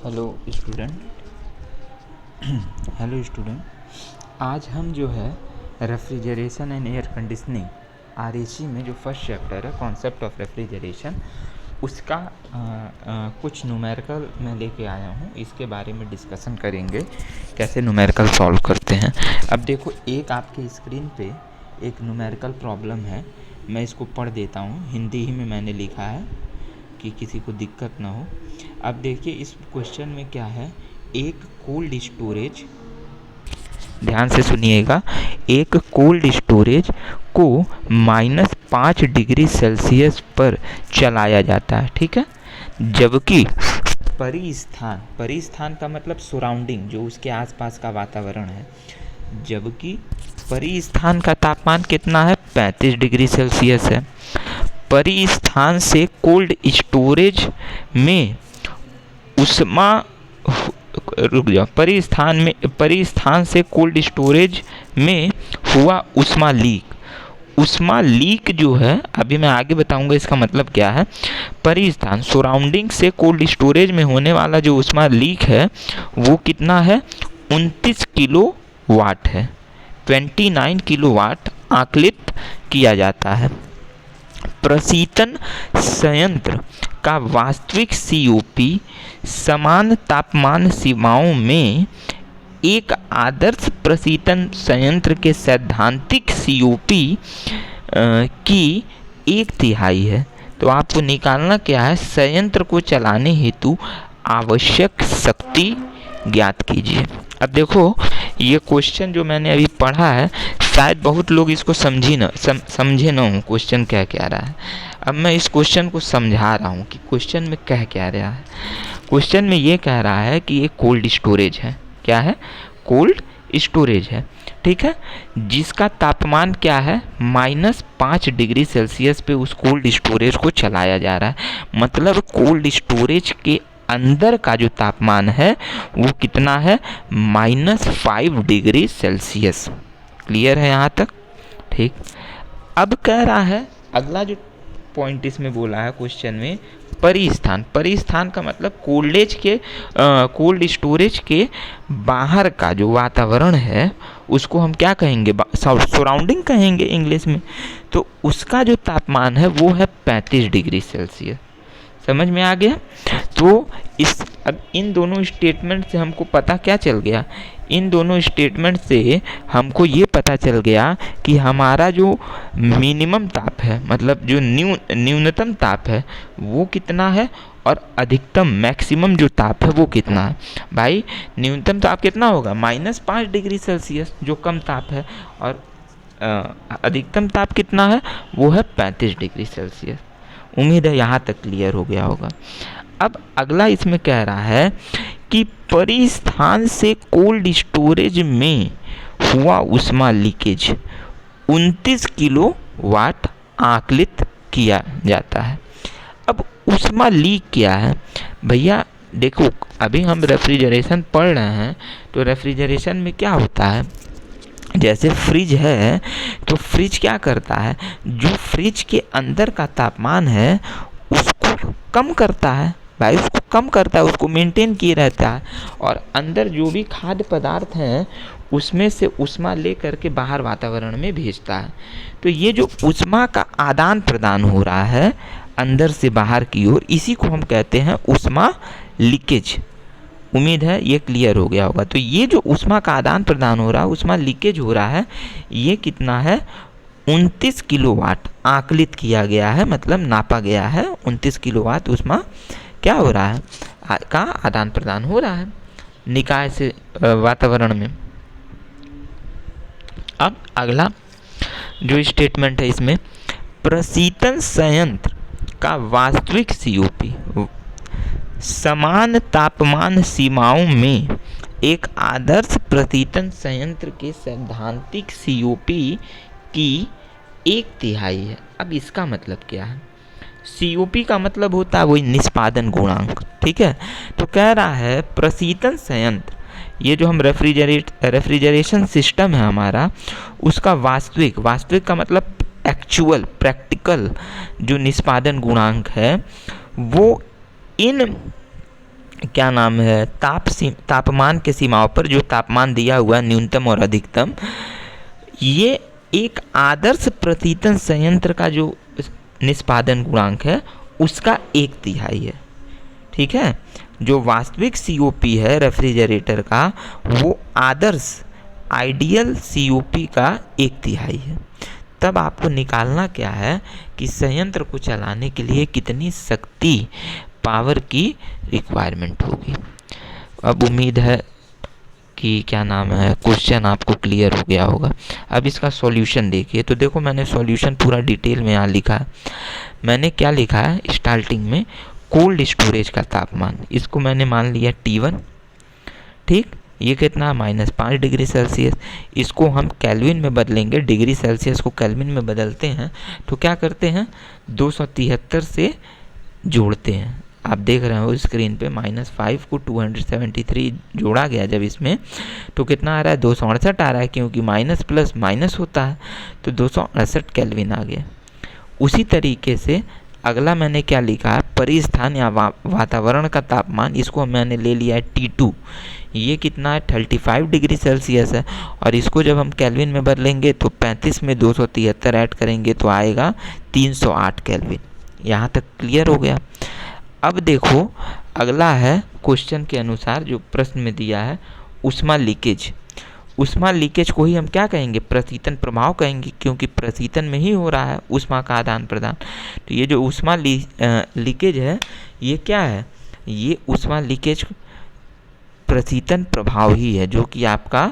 Hello student hello student, आज हम जो है refrigeration and air conditioning RAC में जो फर्स्ट चैप्टर है कॉन्सेप्ट ऑफ रेफ्रिजरेशन उसका कुछ न्यूमेरिकल मैं लेके आया हूँ। इसके बारे में डिस्कशन करेंगे कैसे न्यूमेरिकल सॉल्व करते हैं। अब देखो, एक आपके स्क्रीन पे एक न्यूमेरिकल प्रॉब्लम है, मैं इसको पढ़ देता हूँ। हिंदी ही में मैंने लिखा है कि किसी को दिक्कत ना हो। अब देखिए इस क्वेश्चन में क्या है, एक कोल्ड स्टोरेज, ध्यान से सुनिएगा, एक कोल्ड स्टोरेज को -5 डिग्री सेल्सियस पर चलाया जाता है, ठीक है। जबकि परिस्थान का मतलब सराउंडिंग, जो उसके आसपास का वातावरण है, जबकि परिस्थान का तापमान कितना है, 35 डिग्री सेल्सियस है। परिस्थान से कोल्ड स्टोरेज में उष्मा, रुक जाओ, परिस्थान से कोल्ड स्टोरेज में हुआ उष्मा लीक जो है, अभी मैं आगे बताऊंगा इसका मतलब क्या है। परिस्थान सराउंडिंग से कोल्ड स्टोरेज में होने वाला जो उष्मा लीक है वो कितना है, 29 किलो वाट है, 29 किलो वाट आकलित किया जाता है। प्रशीतन संयंत्र का वास्तविक सीओपी समान तापमान सीमाओं में एक आदर्श प्रशीतन संयंत्र के सैद्धांतिक सीओपी की 1/3 है। तो आपको निकालना क्या है, संयंत्र को चलाने हेतु आवश्यक शक्ति ज्ञात कीजिए। अब देखो, ये क्वेश्चन जो मैंने अभी पढ़ा है शायद बहुत लोग इसको समझे ना हो क्वेश्चन क्या कह रहा है। अब मैं इस क्वेश्चन को समझा रहा हूँ कि क्वेश्चन में कह क्या रहा है। क्वेश्चन में ये कह रहा है कि ये कोल्ड स्टोरेज है, क्या है, कोल्ड स्टोरेज है, ठीक है, जिसका तापमान क्या है, -5 डिग्री सेल्सियस पे उस कोल्ड स्टोरेज को चलाया जा रहा है। मतलब कोल्ड स्टोरेज के अंदर का जो तापमान है वो कितना है, -5 डिग्री सेल्सियस। क्लियर है यहाँ तक, ठीक। अब कह रहा है, अगला जो पॉइंट इसमें बोला है क्वेश्चन में, परिस्थान का मतलब कोल्ड स्टोरेज के बाहर का जो वातावरण है उसको हम क्या कहेंगे, सराउंडिंग कहेंगे इंग्लिश में। तो उसका जो तापमान है वो है 35 डिग्री सेल्सियस। समझ में आ गया। तो अब इन दोनों स्टेटमेंट से हमको पता क्या चल गया, इन दोनों स्टेटमेंट से हमको ये पता चल गया कि हमारा जो मिनिमम ताप है, मतलब जो न्यूनतम ताप है वो कितना है, और अधिकतम मैक्सिमम जो ताप है वो कितना है। भाई न्यूनतम ताप कितना होगा, -5 डिग्री सेल्सियस जो कम ताप है, और अधिकतम ताप कितना है, वो है 35 डिग्री सेल्सियस। उम्मीद है यहाँ तक क्लियर हो गया होगा। अब अगला इसमें कह रहा है कि परिस्थान से कोल्ड स्टोरेज में हुआ उष्मा लीकेज 29 किलो वाट आकलित किया जाता है। अब उष्मा लीक क्या है भैया, देखो अभी हम रेफ्रिजरेशन पढ़ रहे हैं, तो रेफ्रिजरेशन में क्या होता है, जैसे फ्रिज है तो फ्रिज क्या करता है, जो फ्रिज के अंदर का तापमान है उसको कम करता है, भाई उसको कम करता है, उसको मेंटेन किए रहता है, और अंदर जो भी खाद्य पदार्थ हैं उसमें से उष्मा ले करके बाहर वातावरण में भेजता है। तो ये जो उष्मा का आदान प्रदान हो रहा है अंदर से बाहर की ओर, इसी को हम कहते हैं उष्मा लीकेज। उम्मीद है ये क्लियर हो गया होगा। तो ये जो उष्मा का आदान प्रदान हो रहा है, उष्मा लीकेज हो रहा है, ये कितना है, 29 किलोवाट आकलित किया गया है, मतलब नापा गया है। 29 किलोवाट उष्मा क्या हो रहा है, का आदान प्रदान हो रहा है निकाय से वातावरण में। अब अगला जो स्टेटमेंट है इसमें, प्रशीतन संयंत्र का वास्तविक सीओपी समान तापमान सीमाओं में एक आदर्श प्रशीतन संयंत्र के सैद्धांतिक सीओपी की 1/3 है। अब इसका मतलब क्या है, सीओपी का मतलब होता है वही निष्पादन गुणांक, ठीक है। तो कह रहा है प्रशीतन संयंत्र, ये जो हम रेफ्रिजरेशन सिस्टम है हमारा, उसका वास्तविक का मतलब एक्चुअल, प्रैक्टिकल जो निष्पादन गुणांक है वो इन क्या नाम है, तापमान के सीमाओं पर जो तापमान दिया हुआ न्यूनतम और अधिकतम, ये एक आदर्श प्रतीतन संयंत्र का जो निष्पादन गुणांक है उसका 1/3 है। ठीक है, जो वास्तविक COP है रेफ्रिजरेटर का, वो आदर्श आइडियल COP का 1/3 है। तब आपको निकालना क्या है कि संयंत्र को चलाने के लिए कितनी शक्ति, पावर की रिक्वायरमेंट होगी। अब उम्मीद है कि क्या नाम है, क्वेश्चन आपको क्लियर हो गया होगा। अब इसका सॉल्यूशन देखिए। तो देखो, मैंने सॉल्यूशन पूरा डिटेल में यहाँ लिखा है। मैंने क्या लिखा है, स्टार्टिंग में कोल्ड स्टोरेज का तापमान, इसको मैंने मान लिया T1। ठीक, ये कितना, -5 डिग्री सेल्सियस। इसको हम केल्विन में बदलेंगे, डिग्री सेल्सियस को केल्विन में बदलते हैं तो क्या करते हैं, 273 से जोड़ते हैं। आप देख रहे हो स्क्रीन पे, -5 को 273 जोड़ा गया जब इसमें, तो कितना आ रहा है, 268 आ रहा है, क्योंकि माइनस प्लस माइनस होता है, तो 268 केल्विन आ गया। उसी तरीके से अगला मैंने क्या लिखा है, परिस्थान या वातावरण का तापमान, इसको मैंने ले लिया है T2। ये कितना है, 35 डिग्री सेल्सियस है, और इसको जब हम केल्विन में बदलेंगे तो 35 में 273 ऐड करेंगे तो आएगा 308 केल्विन। यहाँ तक क्लियर हो गया। अब देखो, अगला है क्वेश्चन के अनुसार जो प्रश्न में दिया है, ऊष्मा लीकेज। ऊष्मा लीकेज को ही हम क्या कहेंगे, प्रशीतन प्रभाव कहेंगे, क्योंकि प्रशीतन में ही हो रहा है ऊष्मा का आदान प्रदान। तो ये जो ऊष्मा लीकेज है, ये क्या है, ये ऊष्मा लीकेज प्रशीतन प्रभाव ही है, जो कि आपका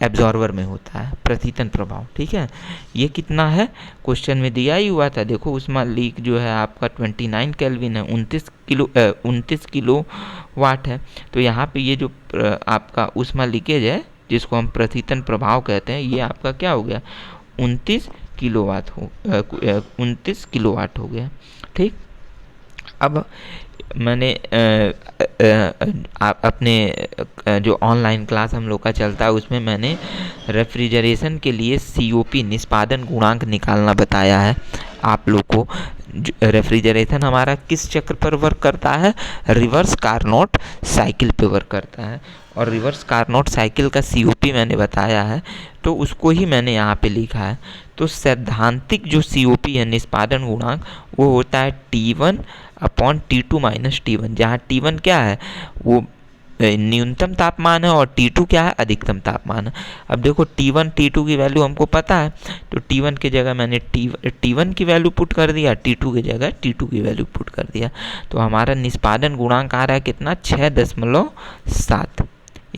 एब्जॉर्वर में होता है, प्रशीतन प्रभाव। ठीक है, ये कितना है, क्वेश्चन में दिया ही हुआ था। देखो, ऊष्मा लीक जो है आपका 29 केल्विन है, 29 किलो वाट है। तो यहाँ पे ये जो आपका ऊष्मा लीकेज है, जिसको हम प्रशीतन प्रभाव कहते हैं, ये आपका क्या हो गया, 29 किलोवाट हो गया। ठीक, अब मैंने अपने जो ऑनलाइन क्लास हम लोग का चलता है उसमें मैंने रेफ्रिजरेशन के लिए COP निष्पादन गुणांक निकालना बताया है आप लोग को। रेफ्रिजरेशन हमारा किस चक्र पर वर्क करता है, रिवर्स कार्नोट साइकिल पे वर्क करता है, और रिवर्स कार्नोट साइकिल का COP मैंने बताया है, तो उसको ही मैंने यहाँ पे लिखा है। तो सैद्धांतिक जो COP है निष्पादन गुणांक, वो होता है T1/T2 - T1, जहाँ T1 क्या है, वो न्यूनतम तापमान है, और T2 क्या है, अधिकतम तापमान है। अब देखो, T1 T2 की वैल्यू हमको पता है, तो T1 की जगह मैंने T1 की वैल्यू पुट कर दिया, T2 की जगह T2 की वैल्यू पुट कर दिया। तो हमारा निष्पादन गुणांक आ रहा है कितना, 6.7।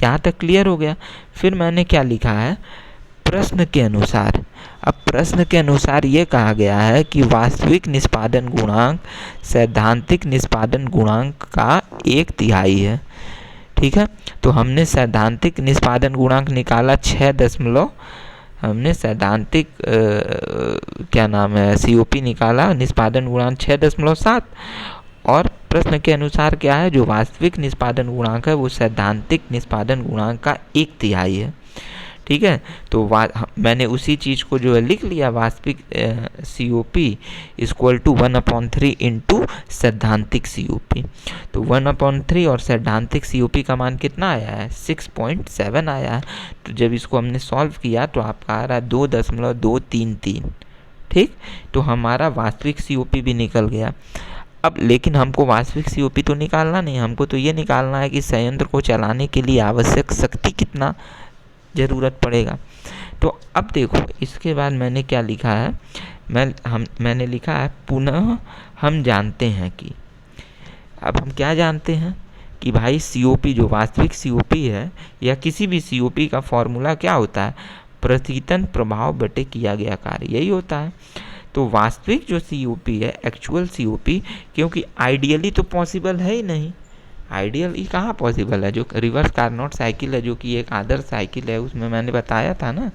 यहाँ तक क्लियर हो गया। फिर मैंने क्या लिखा है, प्रश्न के अनुसार। अब प्रश्न के अनुसार ये कहा गया है कि वास्तविक निष्पादन गुणांक सैद्धांतिक निष्पादन गुणांक का 1/3 है। ठीक है, तो हमने सैद्धांतिक निष्पादन गुणांक निकाला 6 हमने सैद्धांतिक क्या नाम है, COP निकाला, निष्पादन गुणांक 6.7, और प्रश्न के अनुसार क्या है, जो वास्तविक निष्पादन गुणांक है वो सैद्धांतिक निष्पादन गुणांक का 1/3 है। ठीक है, तो मैंने उसी चीज़ को जो है लिख लिया, वास्तविक COP = 1/3 इंटू सैद्धांतिक COP। तो 1/3 और सैद्धांतिक COP का मान कितना आया है, 6.7 आया है। तो जब इसको हमने सॉल्व किया तो आपका आ रहा है 2.233। ठीक, तो हमारा वास्तविक COP भी निकल गया। अब लेकिन हमको वास्तविक COP तो निकालना नहीं, हमको तो ये निकालना है कि संयंत्र को चलाने के लिए आवश्यक शक्ति कितना ज़रूरत पड़ेगा। तो अब देखो, इसके बाद मैंने क्या लिखा है, मैंने लिखा है, पुनः हम जानते हैं कि, अब हम क्या जानते हैं कि भाई COP जो वास्तविक COP है, या किसी भी COP का फॉर्मूला क्या होता है, प्रशीतन प्रभाव बटे किया गया कार्य, यही होता है। तो वास्तविक जो COP है, एक्चुअल COP, क्योंकि आइडियली तो पॉसिबल है ही नहीं, आइडियली कहाँ पॉसिबल है, जो रिवर्स कार्नोट साइकिल है, जो कि एक आदर्श साइकिल है, उसमें मैंने बताया था ना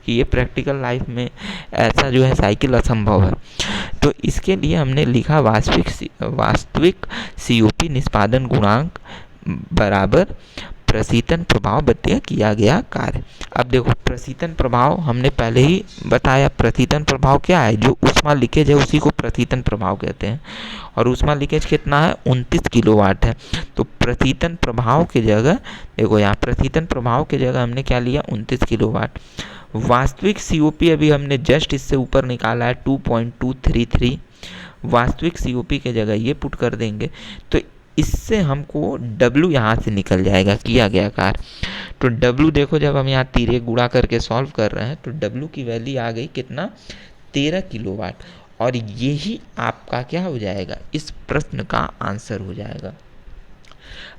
कि ये प्रैक्टिकल लाइफ में ऐसा जो है साइकिल असंभव है। तो इसके लिए हमने लिखा वास्तविक COP निष्पादन गुणांक बराबर प्रशीतन प्रभाव बटे किया गया कार्य। अब देखो प्रशीतन प्रभाव हमने पहले ही बताया, प्रशीतन प्रभाव क्या है, जो ऊष्मा लीकेज है उसी को प्रशीतन प्रभाव कहते हैं। और ऊष्मा लीकेज कितना है, 29 किलोवाट है। तो प्रशीतन प्रभाव की जगह देखो यहाँ प्रशीतन प्रभाव की जगह हमने क्या लिया, 29 किलोवाट। वास्तविक COP अभी हमने जस्ट इससे ऊपर निकाला है 2.233, वास्तविक COP के जगह ये पुट कर देंगे तो इससे हमको W यहाँ से निकल जाएगा, किया गया कार्य। तो W देखो जब हम यहाँ तीरे गुणा करके सॉल्व कर रहे हैं तो W की वैल्यू आ गई कितना, 13 किलोवाट। और यही आपका क्या हो जाएगा, इस प्रश्न का आंसर हो जाएगा।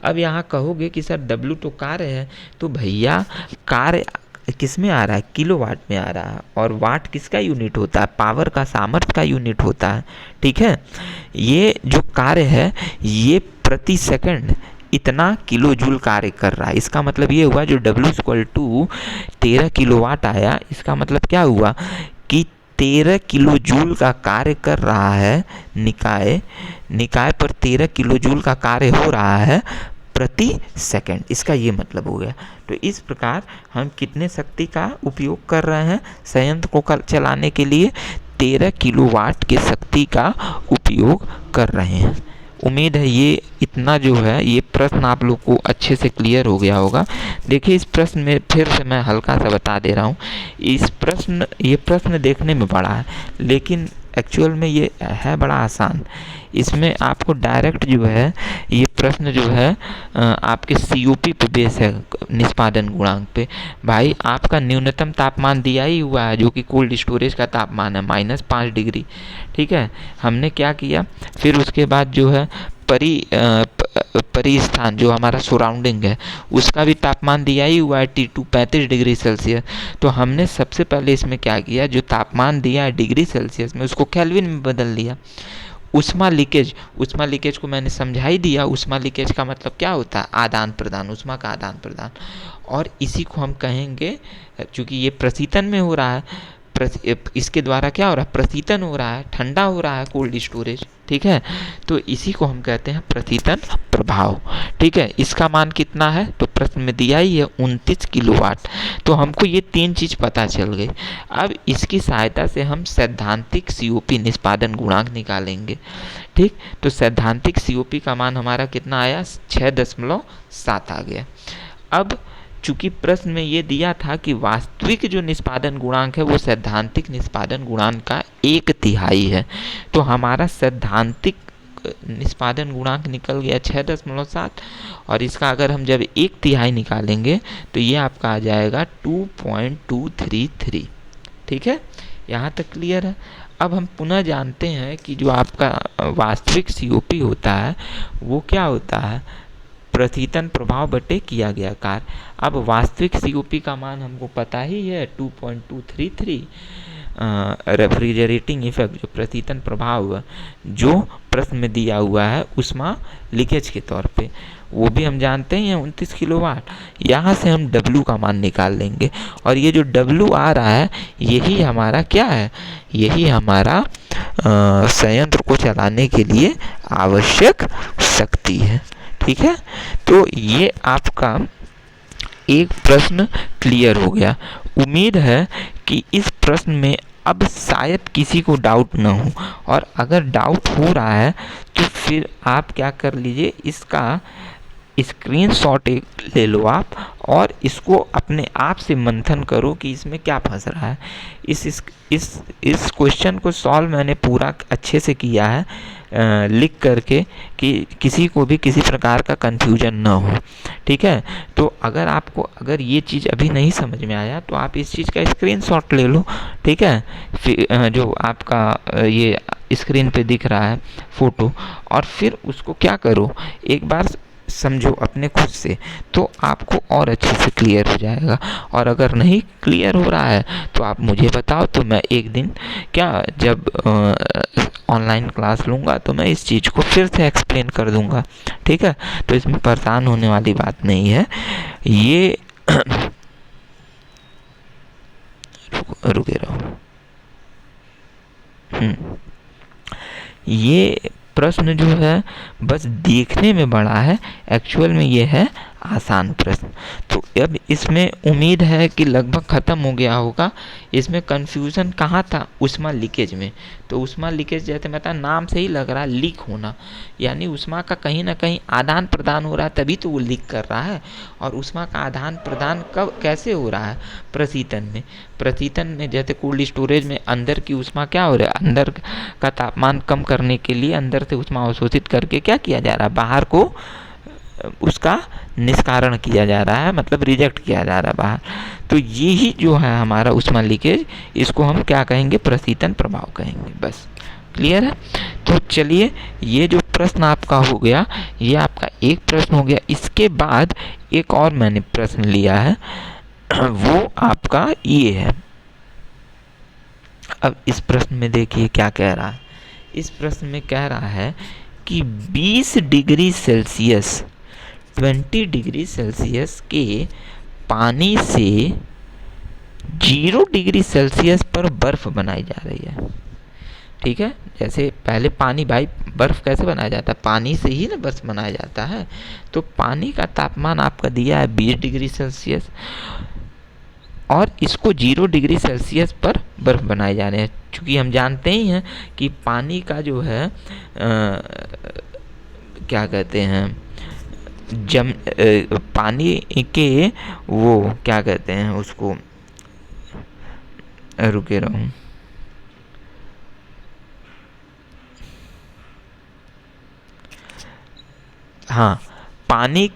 अब यहाँ कहोगे कि सर W तो कार्य है, तो भैया कार्य किस में आ रहा है, किलोवाट में आ रहा है। और वाट किसका यूनिट होता है, पावर का, सामर्थ्य का यूनिट होता है। ठीक है, ये जो कार्य है ये प्रति सेकंड इतना किलो जूल कार्य कर रहा है। इसका मतलब ये हुआ जो W = 13 किलोवाट आया, इसका मतलब क्या हुआ कि 13 किलो जूल का कार्य कर रहा है निकाय पर 13 किलो जूल का कार्य हो रहा है प्रति सेकंड, इसका ये मतलब हो गया। तो इस प्रकार हम कितने शक्ति का उपयोग कर रहे हैं संयंत्र को चलाने के लिए, 13 किलोवाट की शक्ति का उपयोग कर रहे हैं। उम्मीद है ये इतना जो है ये प्रश्न आप लोग को अच्छे से क्लियर हो गया होगा। देखिए इस प्रश्न में फिर से मैं हल्का सा बता दे रहा हूँ, ये प्रश्न देखने में बड़ा है लेकिन एक्चुअल में ये है बड़ा आसान। इसमें आपको डायरेक्ट जो है ये प्रश्न जो है आपके COP पे बेस है, निष्पादन गुणांक पे। भाई आपका न्यूनतम तापमान दिया ही हुआ है जो कि कोल्ड स्टोरेज का तापमान है -5 डिग्री। ठीक है, हमने क्या किया फिर उसके बाद जो है परिस्थान जो हमारा सराउंडिंग है उसका भी तापमान दिया ही हुआ है T2 35 डिग्री सेल्सियस। तो हमने सबसे पहले इसमें क्या किया, जो तापमान दिया है डिग्री सेल्सियस में उसको केल्विन में बदल दिया। ऊष्मा लीकेज को मैंने समझा ही दिया। ऊष्मा लीकेज का मतलब क्या होता है, आदान प्रदान, ऊष्मा का आदान प्रदान। और इसी को हम कहेंगे, चूँकि ये प्रशीतन में हो रहा है, इसके द्वारा क्या हो रहा है, प्रशीतन हो रहा है, ठंडा हो रहा है कोल्ड स्टोरेज। ठीक है, तो इसी को हम कहते हैं प्रशीतन प्रभाव। ठीक है, इसका मान कितना है तो प्रश्न में दिया ही है 29 किलोवाट। तो हमको ये 3 चीज़ पता चल गई। अब इसकी सहायता से हम सैद्धांतिक COP निष्पादन गुणांक निकालेंगे। ठीक, तो सैद्धांतिक COP का मान हमारा कितना आया, 6.7 आ गया। अब चूंकि प्रश्न में ये दिया था कि वास्तविक जो निष्पादन गुणांक है वो सैद्धांतिक निष्पादन गुणांक का 1/3 है, तो हमारा सैद्धांतिक निष्पादन गुणांक निकल गया 6.7। और इसका अगर हम जब 1/3 निकालेंगे तो ये आपका आ जाएगा 2.233। ठीक है, यहाँ तक क्लियर है। अब हम पुनः जानते हैं कि जो आपका वास्तविक COP होता है वो क्या होता है, प्रशीतन प्रभाव बटे किया गया कार्य। अब वास्तविक COP का मान हमको पता ही है 2.233। रेफ्रिजरेटिंग इफेक्ट जो प्रशीतन प्रभाव जो प्रश्न में दिया हुआ है ऊष्मा लीकेज के तौर पे, वो भी हम जानते हैं 29 किलोवाट। यहाँ से हम W का मान निकाल लेंगे और ये जो W आ रहा है यही हमारा क्या है, यही हमारा संयंत्र को चलाने के लिए आवश्यक शक्ति है। ठीक है, तो ये आपका एक प्रश्न क्लियर हो गया। उम्मीद है कि इस प्रश्न में अब शायद किसी को डाउट न हो, और अगर डाउट हो रहा है तो फिर आप क्या कर लीजिए, इसका स्क्रीनशॉट एक ले लो आप और इसको अपने आप से मंथन करो कि इसमें क्या फंस रहा है। इस क्वेश्चन को सॉल्व मैंने पूरा अच्छे से किया है लिख करके कि किसी को भी किसी प्रकार का कन्फ्यूजन ना हो। ठीक है, तो अगर ये चीज़ अभी नहीं समझ में आया तो आप इस चीज़ का स्क्रीनशॉट ले लो। ठीक है, फिर जो आपका ये स्क्रीन पे दिख रहा है फ़ोटो, और फिर उसको क्या करो, एक बार समझो अपने खुद से, तो आपको और अच्छे से क्लियर हो जाएगा। और अगर नहीं क्लियर हो रहा है तो आप मुझे बताओ, तो मैं एक दिन क्या जब ऑनलाइन क्लास लूँगा तो मैं इस चीज़ को फिर से एक्सप्लेन कर दूँगा। ठीक है, तो इसमें परेशान होने वाली बात नहीं है। ये रुके रहो। ये प्रश्न जो है बस देखने में बड़ा है, एक्चुअल में ये है आसान प्रश्न। तो अब इसमें उम्मीद है कि लगभग ख़त्म हो गया होगा। इसमें कन्फ्यूज़न कहाँ था? ऊष्मा लीकेज में। तो ऊष्मा लीकेज जैसे मतलब नाम से ही लग रहा है लीक होना, यानी ऊष्मा का कहीं ना कहीं आदान प्रदान हो रहा है, तभी तो वो लीक कर रहा है। और ऊष्मा का आदान प्रदान कब कैसे हो रहा है? प्रशीतन में। प्रशीतन में जैसे कोल्ड स्टोरेज में अंदर की ऊष्मा क्या हो रहा है, अंदर का तापमान कम करने के लिए अंदर से ऊष्मा अवशोषित करके क्या किया जा रहा है, बाहर को उसका निष्कारण किया जा रहा है, मतलब रिजेक्ट किया जा रहा है बाहर। तो ये ही जो है हमारा ऊष्मा लीकेज, इसको हम क्या कहेंगे? प्रशीतन प्रभाव कहेंगे। बस क्लियर है? तो चलिए, ये जो प्रश्न आपका हो गया, ये आपका एक प्रश्न हो गया। इसके बाद एक और मैंने प्रश्न लिया है, वो आपका ये है। अब इस प्रश्न में देखिए क्या कह रहा है। इस प्रश्न में कह रहा है कि 20 डिग्री सेल्सियस 20 डिग्री सेल्सियस के पानी से 0 डिग्री सेल्सियस पर बर्फ बनाई जा रही है। ठीक है, जैसे पहले पानी, भाई बर्फ कैसे बनाया जाता है? पानी से ही ना बर्फ बनाया जाता है। तो पानी का तापमान आपका दिया है 20 डिग्री सेल्सियस और इसको 0 डिग्री सेल्सियस पर बर्फ बनाए जा रहे हैं। चूँकि हम जानते ही हैं कि पानी का जो है क्या कहते हैं, पानी के वो क्या कहते हैं उसको, रुके रहूँ, हाँ, पानी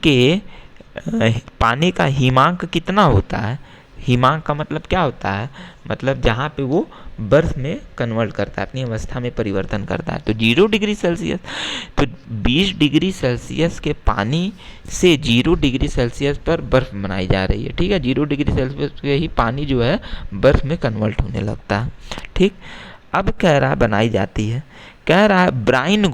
का हिमांक कितना होता है? हिमांक का मतलब क्या होता है? मतलब जहाँ पे वो बर्फ में कन्वर्ट करता है, अपनी अवस्था में परिवर्तन करता है। तो 0 डिग्री सेल्सियस, तो 20 डिग्री सेल्सियस के पानी से 0 डिग्री सेल्सियस पर बर्फ बनाई जा रही है। ठीक है, 0 डिग्री सेल्सियस पे ही पानी जो है बर्फ में कन्वर्ट होने लगता है। ठीक, अब कह रहा है बनाई जाती है, कह रहा है ब्राइन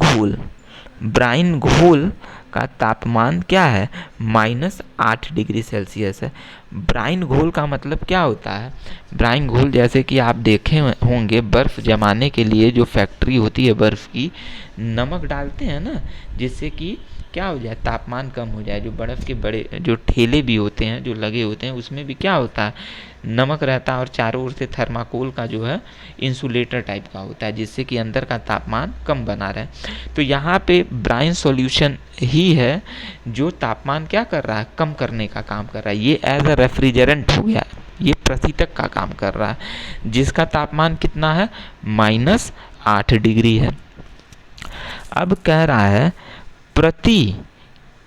घोल का तापमान क्या है? -8 डिग्री सेल्सियस है। ब्राइन घोल का मतलब क्या होता है? ब्राइन घोल जैसे कि आप देखे होंगे, बर्फ़ जमाने के लिए जो फैक्ट्री होती है बर्फ़ की, नमक डालते हैं ना, जिससे कि क्या हो जाए, तापमान कम हो जाए। जो बर्फ़ के बड़े जो ठेले भी होते हैं, जो लगे होते हैं, उसमें भी क्या होता है, नमक रहता है और चारों ओर से थर्माकोल का जो है इंसुलेटर टाइप का होता है, जिससे कि अंदर का तापमान कम बना रहे। तो यहाँ पे ब्राइन सॉल्यूशन ही है जो तापमान क्या कर रहा है, कम करने का काम कर रहा है। ये एज अ रेफ्रिजरेंट हो गया, ये प्रशीतक का काम कर रहा है, जिसका तापमान कितना है? -8 डिग्री है। अब कह रहा है प्रति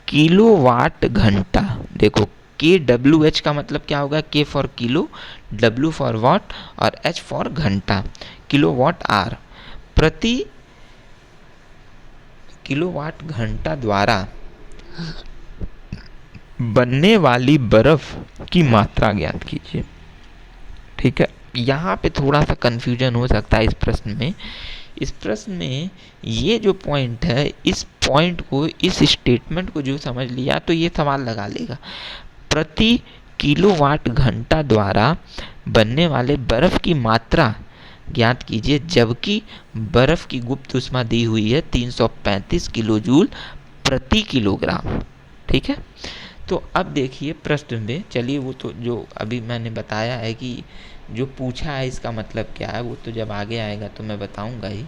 किलोवाट घंटा, देखो KWH का मतलब क्या होगा? K for kilo, W for वाट और H फॉर घंटा, किलोवाट आवर। प्रति किलोवाट घंटा द्वारा बनने वाली बर्फ की मात्रा ज्ञात कीजिए। ठीक है, यहाँ पे थोड़ा सा कन्फ्यूजन हो सकता है इस प्रश्न में। इस प्रश्न में ये जो पॉइंट है, इस पॉइंट को, इस स्टेटमेंट को जो समझ लिया तो ये सवाल लगा लेगा। प्रति किलोवाट घंटा द्वारा बनने वाले बर्फ़ की मात्रा ज्ञात कीजिए, जबकि बर्फ़ की गुप्त ऊष्मा दी हुई है 335 किलो जूल प्रति किलोग्राम। ठीक है, तो अब देखिए प्रश्न में, चलिए वो तो जो अभी मैंने बताया है कि जो पूछा है इसका मतलब क्या है, वो तो जब आगे आएगा तो मैं बताऊंगा ही।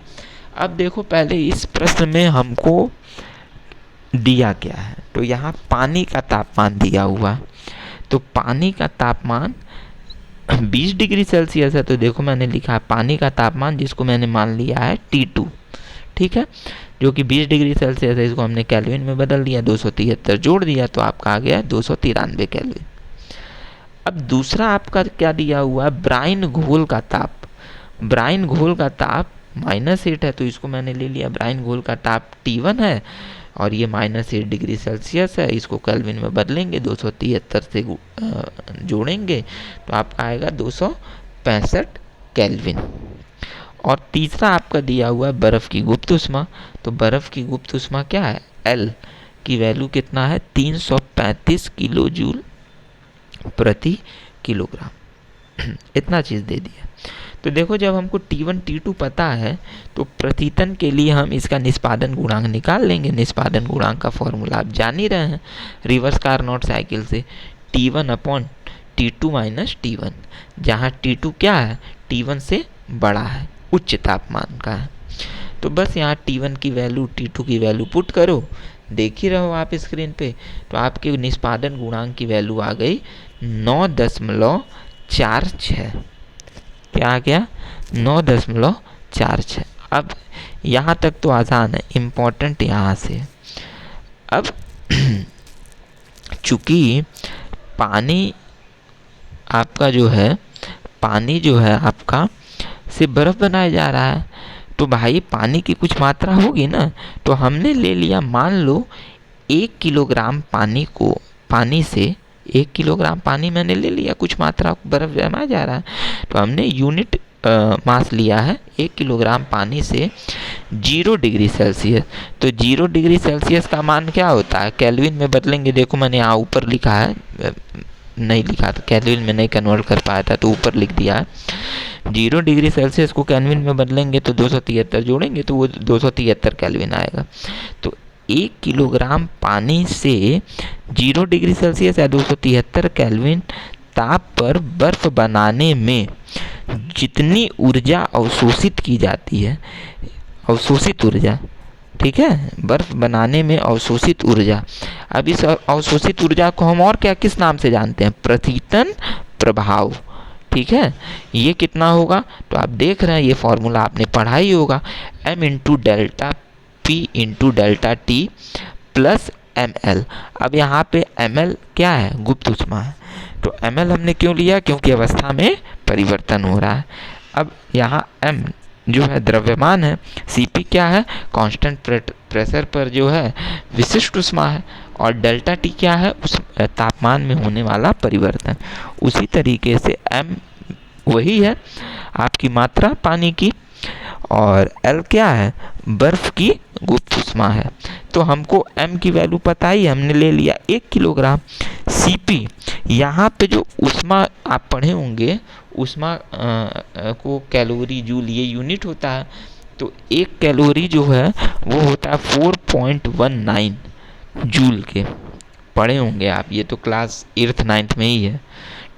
अब देखो पहले इस प्रश्न में हमको दिया क्या है, तो यहाँ पानी का तापमान दिया हुआ, तो पानी का तापमान 20 डिग्री सेल्सियस है। तो देखो मैंने लिखा है पानी का तापमान, जिसको मैंने मान लिया है T2, ठीक है, जो कि 20 डिग्री सेल्सियस है। इसको हमने केल्विन में बदल दिया, 273 जोड़ दिया तो आपका आ गया 293 केल्विन। अब दूसरा आपका क्या दिया हुआ है, ब्राइन घोल का ताप। ब्राइन घोल का ताप -8 है, तो इसको मैंने ले लिया, ब्राइन घोल का ताप T1 है और ये -8 डिग्री सेल्सियस है। इसको केल्विन में बदलेंगे, 273 से जोड़ेंगे तो आपका आएगा 265 केल्विन। और तीसरा आपका दिया हुआ है बर्फ़ की गुप्त ऊष्मा, तो बर्फ़ की गुप्त ऊष्मा क्या है, L की वैल्यू कितना है, 335 किलो जूल प्रति किलोग्राम। इतना चीज़ दे दिया। तो देखो जब हमको T1 T2 पता है तो प्रतीतन के लिए हम इसका निष्पादन गुणांक निकाल लेंगे। निष्पादन गुणांक का फॉर्मूला आप जान ही रहे हैं रिवर्स कार्नोट साइकिल से, T1 upon T2 minus T1, जहाँ T2 क्या है, T1 से बड़ा है, उच्च तापमान का है। तो बस यहाँ T1 की वैल्यू T2 की वैल्यू पुट करो, देख ही रहो आप स्क्रीन पे, तो आपके निष्पादन गुणांक की वैल्यू आ गई 9.46। क्या आ गया, 9.46। अब यहाँ तक तो आसान है, इम्पोर्टेंट यहाँ से। अब चूँकि पानी आपका जो है, पानी जो है आपका से बर्फ़ बनाया जा रहा है, तो भाई पानी की कुछ मात्रा होगी ना। तो हमने ले लिया, मान लो 1 किलोग्राम पानी को, पानी से 1 किलोग्राम पानी मैंने ले लिया, कुछ मात्रा बर्फ़ जमाया जा रहा है, तो हमने यूनिट मास लिया है 1 किलोग्राम पानी से 0 डिग्री सेल्सियस। तो 0 डिग्री सेल्सियस का मान क्या होता है, केल्विन में बदलेंगे। देखो मैंने यहाँ ऊपर लिखा है, नहीं लिखा था, केल्विन में नहीं कन्वर्ट कर पाया था तो ऊपर लिख दिया है। 0 डिग्री सेल्सियस को केल्विन में बदलेंगे तो 273 जोड़ेंगे तो वो 273 केल्विन आएगा। तो 1 किलोग्राम पानी से 0 डिग्री सेल्सियस या 273 केल्विन ताप पर बर्फ़ बनाने में जितनी ऊर्जा अवशोषित की जाती है, अवशोषित ऊर्जा, ठीक है, बर्फ़ बनाने में अवशोषित ऊर्जा। अब इस अवशोषित ऊर्जा को हम और क्या किस नाम से जानते हैं, प्रतीतन प्रभाव, ठीक है। ये कितना होगा, तो आप देख रहे हैं ये फॉर्मूला आपने पढ़ा ही होगा, m into delta P into delta T plus ml। अब यहाँ पे ml क्या है, गुप्त ऊष्मा है। तो ml हमने क्यों लिया, क्योंकि अवस्था में परिवर्तन हो रहा है। अब यहाँ m जो है द्रव्यमान है, Cp क्या है, कांस्टेंट प्रेशर पर जो है विशिष्ट ऊष्मा है, और डेल्टा T क्या है, उस तापमान में होने वाला परिवर्तन। उसी तरीके से m वही है आपकी मात्रा पानी की, और L क्या है, बर्फ़ की गुप्त ऊष्मा है। तो हमको m की वैल्यू पता ही, हमने ले लिया 1 किलोग्राम। Cp यहाँ पे जो ऊष्मा आप पढ़े होंगे, ऊष्मा को कैलोरी जूल ये यूनिट होता है। तो 1 कैलोरी जो है वो होता है 4.19 जूल के, पढ़े होंगे आप, ये तो क्लास 8th 9th में ही है,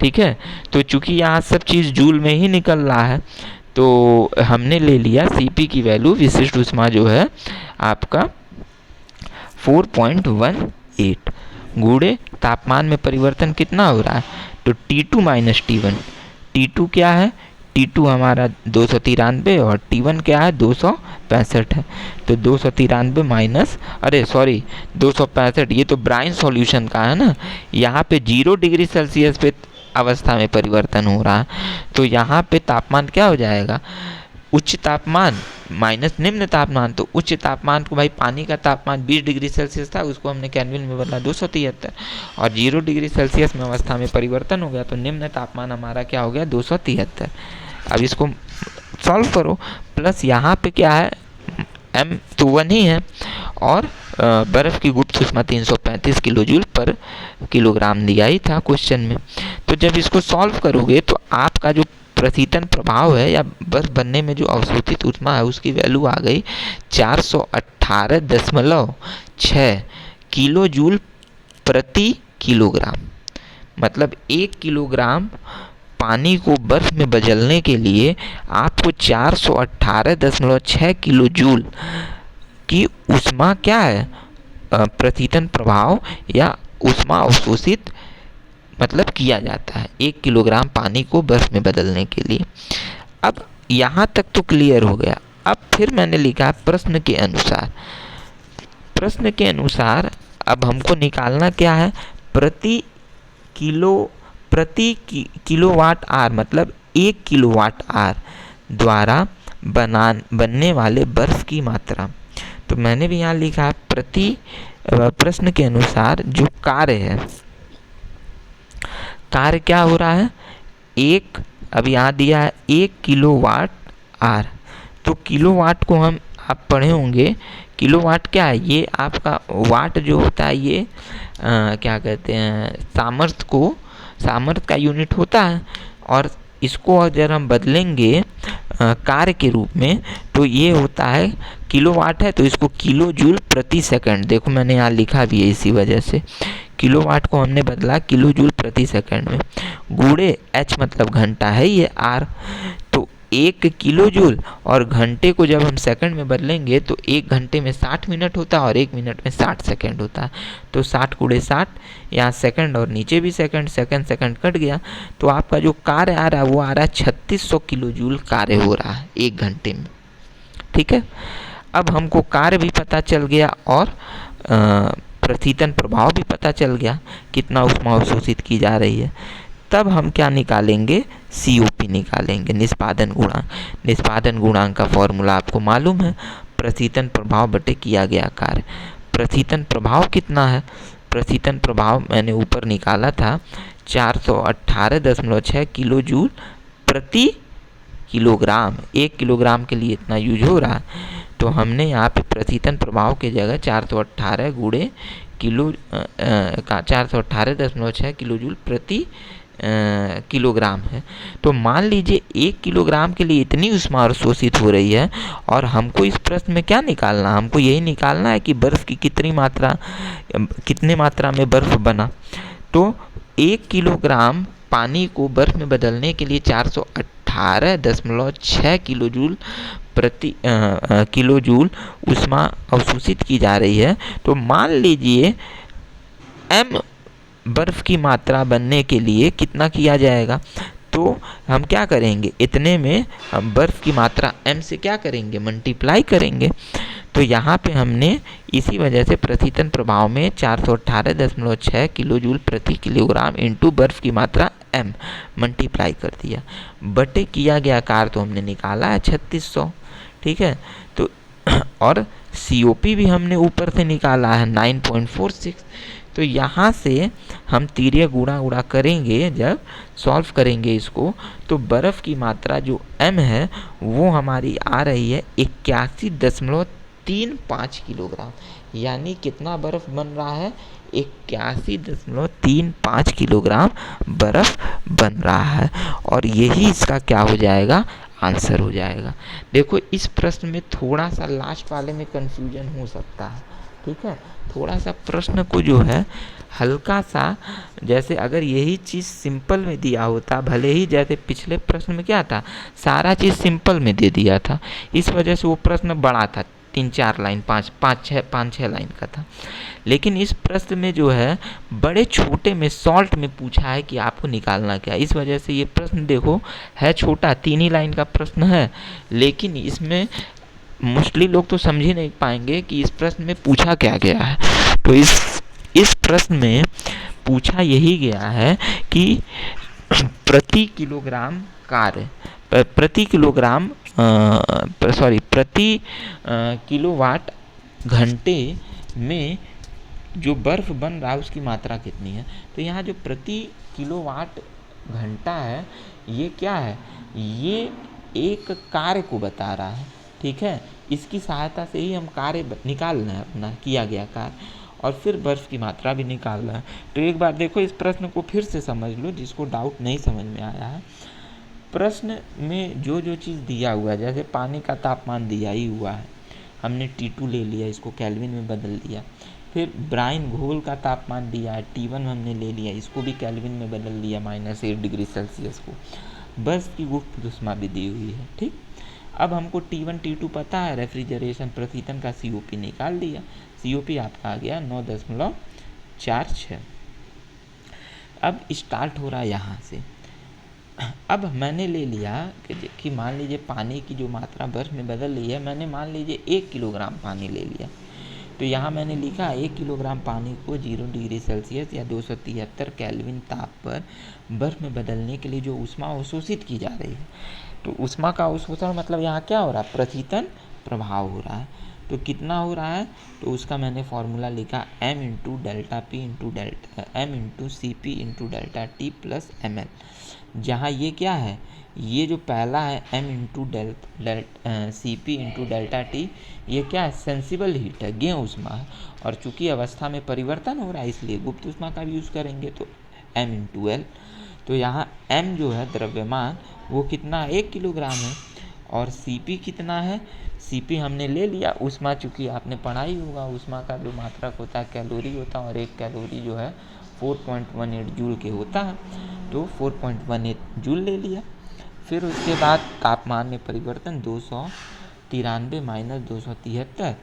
ठीक है। तो चूँकि यहाँ सब चीज़ जूल में ही निकल रहा है, तो हमने ले लिया Cp की वैल्यू, विशिष्ट ऊष्मा जो है आपका 4.18 गुणे तापमान में परिवर्तन कितना हो रहा है, तो T2 माइनस T1। T2 क्या है, T2 हमारा 293 और T1 क्या है 265 है। तो 293 माइनस, अरे सॉरी 265, ये तो ब्राइन सॉल्यूशन का है ना। यहाँ पे 0 डिग्री सेल्सियस पे अवस्था में परिवर्तन हो रहा है, तो यहाँ पे तापमान क्या हो जाएगा, उच्च तापमान माइनस निम्न तापमान। तो उच्च तापमान को भाई, पानी का तापमान 20 डिग्री सेल्सियस था, उसको हमने केल्विन में बदला 273, और 0 डिग्री सेल्सियस में अवस्था में परिवर्तन हो गया, तो निम्न तापमान हमारा क्या हो गया 273। अब इसको सॉल्व करो, प्लस यहाँ पे क्या है, m तो 1 ही है, और बर्फ़ की गुप्त ऊष्मा 335 किलो जूल पर किलोग्राम दिया ही था क्वेश्चन में। तो जब इसको सॉल्व करोगे तो आपका जो प्रतीतन प्रभाव है या बर्फ बनने में जो अवशोषित ऊष्मा है उसकी वैल्यू आ गई 418.6 किलो जूल प्रति किलोग्राम। मतलब 1 किलोग्राम पानी को बर्फ़ में बदलने के लिए आपको 418.6 किलो जूल की ऊष्मा क्या है, प्रतीतन प्रभाव या ऊष्मा अवशोषित मतलब किया जाता है 1 किलोग्राम पानी को बर्फ़ में बदलने के लिए। अब यहाँ तक तो क्लियर हो गया। अब फिर मैंने लिखा प्रश्न के अनुसार, प्रश्न के अनुसार अब हमको निकालना क्या है, प्रति किलोवाट आर, मतलब 1 किलोवाट आर द्वारा बनने वाले बर्फ़ की मात्रा। तो मैंने भी यहाँ लिखा है प्रश्न के अनुसार जो कार्य है, कार्य क्या हो रहा है, अब यहाँ दिया है 1 किलोवाट आर। तो किलोवाट को हम आप पढ़े होंगे, किलोवाट क्या है, ये आपका वाट जो होता है ये क्या कहते हैं, सामर्थ्य का यूनिट होता है, और इसको अगर हम बदलेंगे कार्य के रूप में तो ये होता है किलोवाट है, तो इसको किलो जूल प्रति सेकंड, देखो मैंने यहाँ लिखा भी है इसी वजह से, किलोवाट को हमने बदला किलो जूल प्रति सेकंड में, गुणे एच मतलब घंटा है ये आर, तो 1 किलो जूल और घंटे को जब हम सेकंड में बदलेंगे तो 1 घंटे में 60 मिनट होता है और 1 मिनट में 60 सेकंड होता है, तो 60 गुणे 60, यहाँ सेकंड और नीचे भी सेकंड, सेकंड कट गया, तो आपका जो कार्य आ रहा है वो आ रहा है 3600 किलो जूल कार्य हो रहा है 1 घंटे में। ठीक है, अब हमको कार्य भी पता चल गया और प्रथितन प्रभाव भी पता चल गया, कितना ऊष्मा अवशोषित की जा रही है। तब हम क्या निकालेंगे, COP निकालेंगे, निष्पादन गुणांक। निष्पादन गुणांक का फॉर्मूला आपको मालूम है, प्रथितन प्रभाव बटे किया गया कार्य। प्रथितन प्रभाव कितना है, प्रथितन प्रभाव मैंने ऊपर निकाला था 418.6 किलो जूल प्रति किलोग्राम, 1 किलोग्राम के लिए इतना यूज हो रहा है, तो हमने यहाँ पे प्रथितन प्रभाव की जगह 418 गुणे किलो 418.6 किलो जूल प्रति किलोग्राम है। तो मान लीजिए 1 किलोग्राम के लिए इतनी ऊष्मा अवशोषित हो रही है और हमको इस प्रश्न में क्या निकालना, हमको यही निकालना है कि बर्फ़ की कितने मात्रा में बर्फ़ बना। तो 1 किलोग्राम पानी को बर्फ़ में बदलने के लिए 418.6 किलो जूल प्रति किलो जूल ऊष्मा अवशोषित की जा रही है। तो मान लीजिए m बर्फ़ की मात्रा बनने के लिए कितना किया जाएगा, तो हम क्या करेंगे, इतने में हम बर्फ़ की मात्रा m से क्या करेंगे, मल्टीप्लाई करेंगे। तो यहाँ पे हमने इसी वजह से प्रथितन प्रभाव में 418.6 किलो जूल प्रति किलोग्राम इंटू बर्फ़ की मात्रा m मल्टीप्लाई कर दिया, बटे किया गया कार्य तो हमने निकाला है 3600। ठीक है, तो और COP भी हमने ऊपर से निकाला है 9.46। तो यहाँ से हम तीर्य गुणा करेंगे, जब सॉल्व करेंगे इसको, तो बर्फ़ की मात्रा जो m है वो हमारी आ रही है 81.35 किलोग्राम, यानी कितना बर्फ़ बन रहा है, 81.35 किलोग्राम बर्फ़ बन रहा है, और यही इसका क्या हो जाएगा, आंसर हो जाएगा। देखो इस प्रश्न में थोड़ा सा लास्ट वाले में कंफ्यूजन हो सकता है। ठीक है, थोड़ा सा प्रश्न को जो है हल्का सा, जैसे अगर यही चीज़ सिंपल में दिया होता, भले ही जैसे पिछले प्रश्न में क्या था, सारा चीज़ सिंपल में दे दिया था, इस वजह से वो प्रश्न बड़ा था, 3-4 लाइन 5-6 लाइन का था। लेकिन इस प्रश्न में जो है बड़े छोटे में शॉर्ट में पूछा है कि आपको निकालना क्या, इस वजह से ये प्रश्न देखो है छोटा, 3 ही लाइन का प्रश्न है, लेकिन इसमें मोस्टली लोग तो समझ ही नहीं पाएंगे कि इस प्रश्न में पूछा क्या गया है। तो इस प्रश्न में पूछा यही गया है कि प्रति किलोग्राम कार्य, प्रति किलोवाट घंटे में जो बर्फ़ बन रहा है उसकी मात्रा कितनी है। तो यहाँ जो प्रति किलोवाट घंटा है ये क्या है, ये एक कार्य को बता रहा है। ठीक है, इसकी सहायता से ही हम कार्य निकालना है अपना किया गया कार्य, और फिर बर्फ़ की मात्रा भी निकालना है। तो एक बार देखो इस प्रश्न को फिर से समझ लो जिसको डाउट नहीं समझ में आया है। प्रश्न में जो चीज़ दिया हुआ है, जैसे पानी का तापमान दिया ही हुआ है, हमने T2 ले लिया, इसको केल्विन में बदल दिया। फिर ब्राइन घोल का तापमान दिया है, T1 हमने ले लिया, इसको भी केल्विन में बदल दिया -8 डिग्री सेल्सियस को। बर्फ़ की गुप्त ऊष्मा भी दी हुई है। ठीक, अब हमको T1 T2 पता है, रेफ्रिजरेशन प्रथितन का COP निकाल दिया, COP आपका आ गया 9.46। अब स्टार्ट हो रहा है यहाँ से। अब मैंने ले लिया कि मान लीजिए पानी की जो मात्रा बर्फ़ में बदल रही है, मैंने मान लीजिए 1 किलोग्राम पानी ले लिया, तो यहाँ मैंने लिखा 1 किलोग्राम पानी को 0 डिग्री सेल्सियस या 273 केल्विन ताप पर बर्फ़ में बदलने के लिए जो ऊष्मा अवशोषित की जा रही है, तो ऊष्मा का अवशोषण मतलब यहाँ क्या हो रहा है, प्रथितन प्रभाव हो रहा है। तो कितना हो रहा है, तो उसका मैंने फॉर्मूला लिखा m into delta P into m into C P into delta T plus ml, जहाँ ये क्या है, ये जो पहला है m into C P into delta T, ये क्या है, सेंसिबल हीट है, ज्ञेय ऊष्मा है, और चूंकि अवस्था में परिवर्तन हो रहा है इसलिए गुप्त ऊष्मा का भी यूज़ करेंगे, तो m इंटू एल। तो यहाँ m जो है द्रव्यमान वो कितना 1 किलोग्राम है, और Cp कितना है, Cp हमने ले लिया ऊष्मा, चूँकि आपने पढ़ाई होगा ऊष्मा का जो मात्रक होता है कैलोरी होता है, और 1 कैलोरी जो है 4.18 जूल के होता है, तो 4.18 जूल ले लिया। फिर उसके बाद तापमान में परिवर्तन 293 माइनस 273,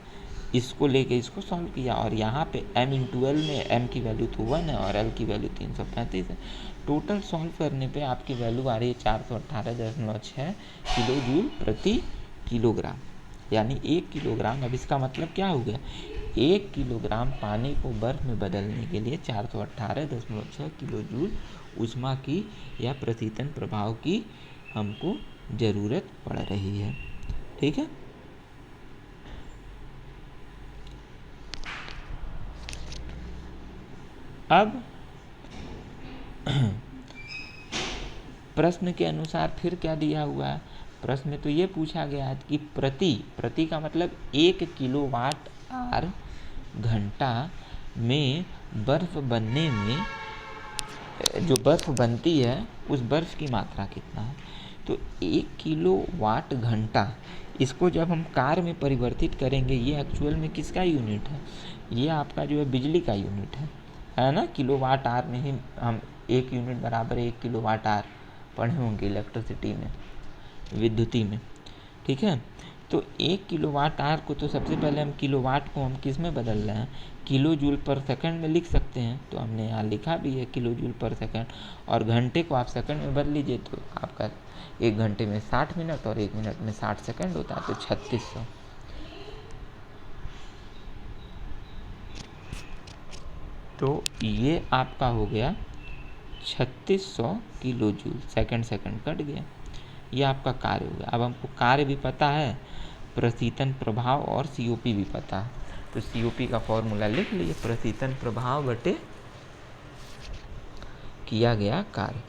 इसको लेके इसको सॉल्व किया, और यहाँ पे m/L में m की वैल्यू तो 1 है और L की वैल्यू 335 है। टोटल सॉल्व करने पे आपकी वैल्यू आ रही है 418.6 किलो जूल प्रति किलोग्राम, यानी 1 किलोग्राम। अब इसका मतलब क्या हो गया, 1 किलोग्राम पानी को बर्फ में बदलने के लिए 418.6 किलो जूल ऊष्मा की या प्रशीतन प्रभाव की हमको ज़रूरत पड़ रही है। ठीक है, अब प्रश्न के अनुसार फिर क्या दिया हुआ है, प्रश्न में तो ये पूछा गया है कि प्रति का मतलब 1 किलोवाट आर घंटा में बर्फ बनने में जो बर्फ बनती है उस बर्फ की मात्रा कितना है। तो 1 किलोवाट घंटा, इसको जब हम कार में परिवर्तित करेंगे, ये एक्चुअल में किसका यूनिट है, ये आपका जो है बिजली का यूनिट है ना। किलोवाट आर में ही हम 1 यूनिट बराबर 1 किलोवाट आर पढ़े होंगे इलेक्ट्रिसिटी में, विद्युती में। ठीक है, तो 1 किलोवाट आर को तो सबसे पहले हम किलोवाट को हम किस में बदल रहे हैं, किलो जूल पर सेकंड में लिख सकते हैं, तो हमने यहाँ लिखा भी है किलो जूल पर सेकंड, और घंटे को आप सेकंड में बदल लीजिए तो आपका 1 घंटे में 60 मिनट और 1 मिनट में 60 सेकंड होता है, तो 3600। तो ये आपका हो गया 3600 किलो जूल, सेकंड कट गया, ये आपका कार्य हो गया। अब हमको कार्य भी पता है, प्रशीतन प्रभाव और COP भी पता है, तो COP का फॉर्मूला लिख लिए, प्रशीतन प्रभाव बटे किया गया कार्य।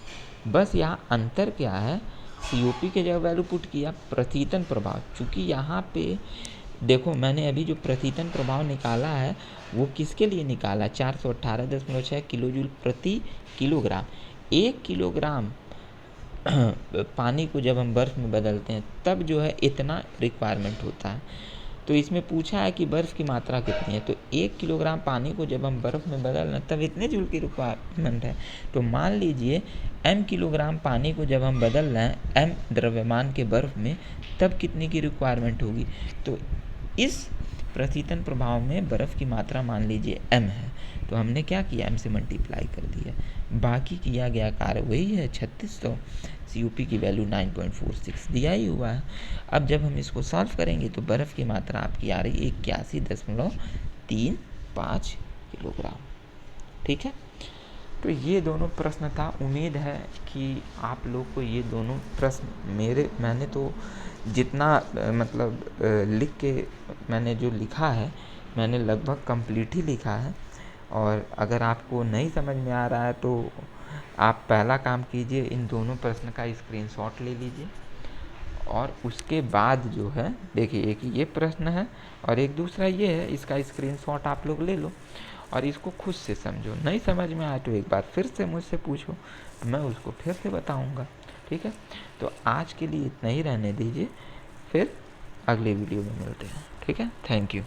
बस यहाँ अंतर क्या है, COP के जगह वैल्यू पुट किया, प्रशीतन प्रभाव, चूँकि यहाँ पे देखो मैंने अभी जो प्रशीतन प्रभाव निकाला है वो किसके लिए निकाला, 418.6 किलो जूल प्रति किलोग्राम। 1 किलोग्राम पानी को जब हम बर्फ़ में बदलते हैं तब जो है इतना रिक्वायरमेंट होता है। तो इसमें पूछा है कि बर्फ़ की मात्रा कितनी है, तो 1 किलोग्राम पानी को जब हम बर्फ़ में बदल रहे हैं तब इतने जूल की रिक्वायरमेंट है। तो मान लीजिए m किलोग्राम पानी को जब हम बदल रहे हैं m द्रव्यमान के बर्फ़ में, तब कितनी की रिक्वायरमेंट होगी। तो इस प्रशीतन प्रभाव में बर्फ़ की मात्रा मान लीजिए m है, तो हमने क्या किया, m से मल्टीप्लाई कर दिया, बाकी किया गया कार्य वही है 3600, COP की वैल्यू 9.46 दिया ही हुआ है। अब जब हम इसको सॉल्व करेंगे तो बर्फ़ की मात्रा आपकी आ रही 81.35 किलोग्राम। ठीक है, तो ये दोनों प्रश्न था। उम्मीद है कि आप लोग को ये दोनों प्रश्न मैंने तो जितना लिख के मैंने जो लिखा है मैंने लगभग कंप्लीट ही लिखा है, और अगर आपको नहीं समझ में आ रहा है तो आप पहला काम कीजिए, इन दोनों प्रश्न का स्क्रीनशॉट ले लीजिए, और उसके बाद जो है देखिए एक ये प्रश्न है और एक दूसरा ये है, इसका स्क्रीनशॉट आप लोग ले लो और इसको खुद से समझो। नहीं समझ में आए तो एक बार फिर से मुझसे पूछो, तो मैं उसको फिर से बताऊंगा। ठीक है, तो आज के लिए इतना ही रहने दीजिए, फिर अगले वीडियो में मिलते हैं। ठीक है, थैंक यू।